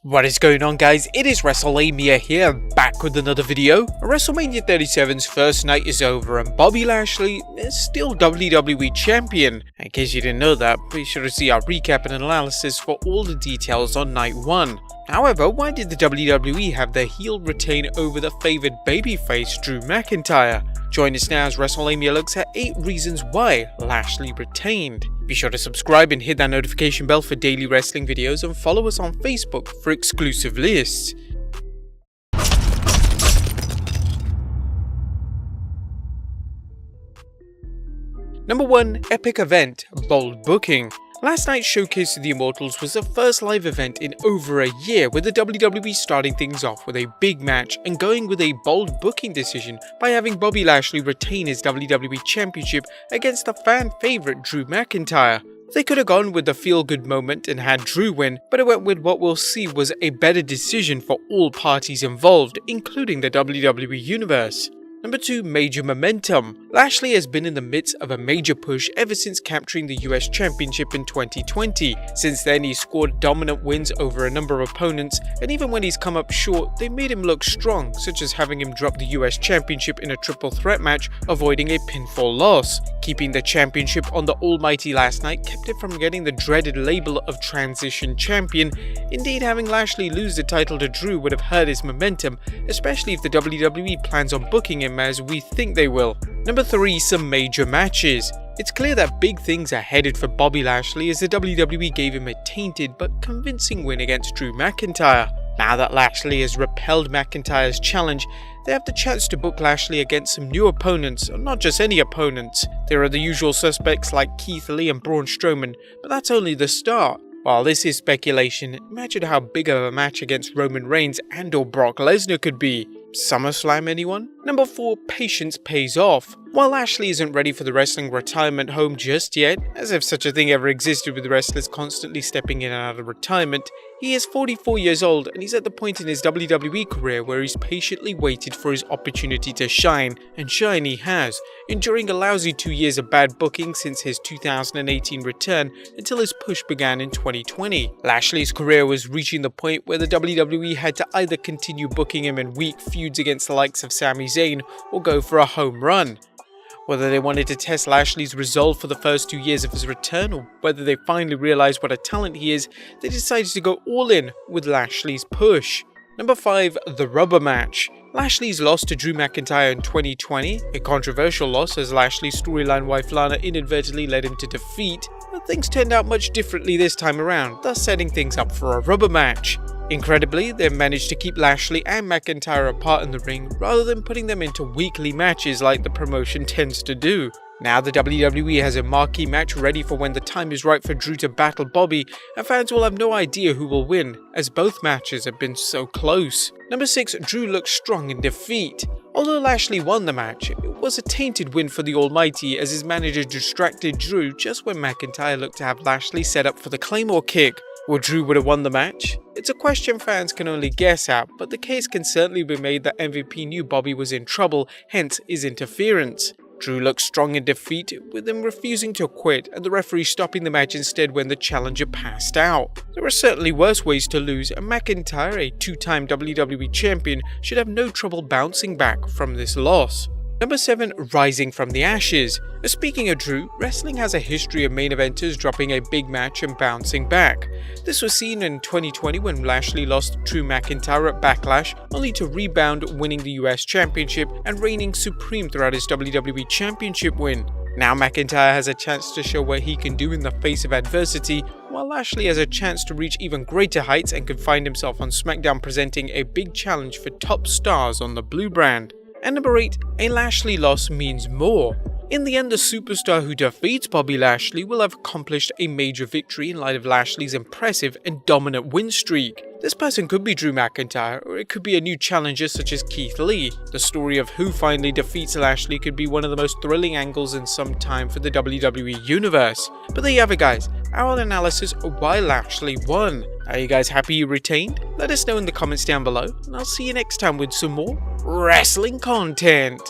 What is going on, guys? It is Wrestlelamia here, back with another video. WrestleMania 37's first night is over and Bobby Lashley is still WWE Champion. In case you didn't know that, be sure to see our recap and analysis for all the details on night 1. However, why did the WWE have their heel retain over the favoured babyface Drew McIntyre? Join us now as Wrestlelamia looks at 8 reasons why Lashley retained. Be sure to subscribe and hit that notification bell for daily wrestling videos and follow us on Facebook for exclusive lists. Number 1. Epic event, bold booking. Last night's Showcase of the Immortals was the first live event in over a year, with the WWE starting things off with a big match and going with a bold booking decision by having Bobby Lashley retain his WWE Championship against the fan favourite Drew McIntyre. They could have gone with the feel-good moment and had Drew win, but it went with what we'll see was a better decision for all parties involved, including the WWE Universe. Number 2. Major momentum. Lashley has been in the midst of a major push ever since capturing the US Championship in 2020. Since then, he's scored dominant wins over a number of opponents, and even when he's come up short, they made him look strong, such as having him drop the US Championship in a triple threat match, avoiding a pinfall loss. Keeping the championship on the almighty last night kept it from getting the dreaded label of Transition Champion. Indeed, having Lashley lose the title to Drew would have hurt his momentum, especially if the WWE plans on booking him as we think they will. Number 3. Some major matches. It's clear that big things are headed for Bobby Lashley as the WWE gave him a tainted but convincing win against Drew McIntyre. Now that Lashley has repelled McIntyre's challenge, they have the chance to book Lashley against some new opponents, or not just any opponents. There are the usual suspects like Keith Lee and Braun Strowman, but that's only the start. While this is speculation, imagine how big of a match against Roman Reigns and or Brock Lesnar could be. SummerSlam, anyone? Number 4. Patience pays off. While Lashley isn't ready for the wrestling retirement home just yet, as if such a thing ever existed with wrestlers constantly stepping in and out of retirement, he is 44 years old and he's at the point in his WWE career where he's patiently waited for his opportunity to shine, and shine he has, enduring a lousy 2 years of bad booking since his 2018 return until his push began in 2020. Lashley's career was reaching the point where the WWE had to either continue booking him in weak feuds against the likes of Sami Zayn or go for a home run. Whether they wanted to test Lashley's resolve for the first 2 years of his return, or whether they finally realized what a talent he is, they decided to go all in with Lashley's push. Number 5. The rubber match. Lashley's loss to Drew McIntyre in 2020, a controversial loss as Lashley's storyline wife Lana inadvertently led him to defeat, but things turned out much differently this time around, thus setting things up for a rubber match. Incredibly, they managed to keep Lashley and McIntyre apart in the ring rather than putting them into weekly matches like the promotion tends to do. Now the WWE has a marquee match ready for when the time is right for Drew to battle Bobby, and fans will have no idea who will win, as both matches have been so close. Number 6. Drew looks strong in defeat. Although Lashley won the match, it was a tainted win for the Almighty as his manager distracted Drew just when McIntyre looked to have Lashley set up for the Claymore kick. Will Drew would have won the match? It's a question fans can only guess at, but the case can certainly be made that MVP knew Bobby was in trouble, hence his interference. Drew looked strong in defeat, with him refusing to quit and the referee stopping the match instead when the challenger passed out. There are certainly worse ways to lose, and McIntyre, a 2-time WWE Champion, should have no trouble bouncing back from this loss. Number 7. Rising from the ashes. Speaking of Drew, wrestling has a history of main eventers dropping a big match and bouncing back. This was seen in 2020 when Lashley lost to Drew McIntyre at Backlash, only to rebound winning the US Championship and reigning supreme throughout his WWE Championship win. Now McIntyre has a chance to show what he can do in the face of adversity, while Lashley has a chance to reach even greater heights and can find himself on SmackDown presenting a big challenge for top stars on the blue brand. And number 8. A Lashley loss means more. In the end, the superstar who defeats Bobby Lashley will have accomplished a major victory in light of Lashley's impressive and dominant win streak. This person could be Drew McIntyre, or it could be a new challenger such as Keith Lee. The story of who finally defeats Lashley could be one of the most thrilling angles in some time for the WWE Universe. But there you have it, guys, our analysis of why Lashley won. Are you guys happy you retained? Let us know in the comments down below, and I'll see you next time with some more wrestling content.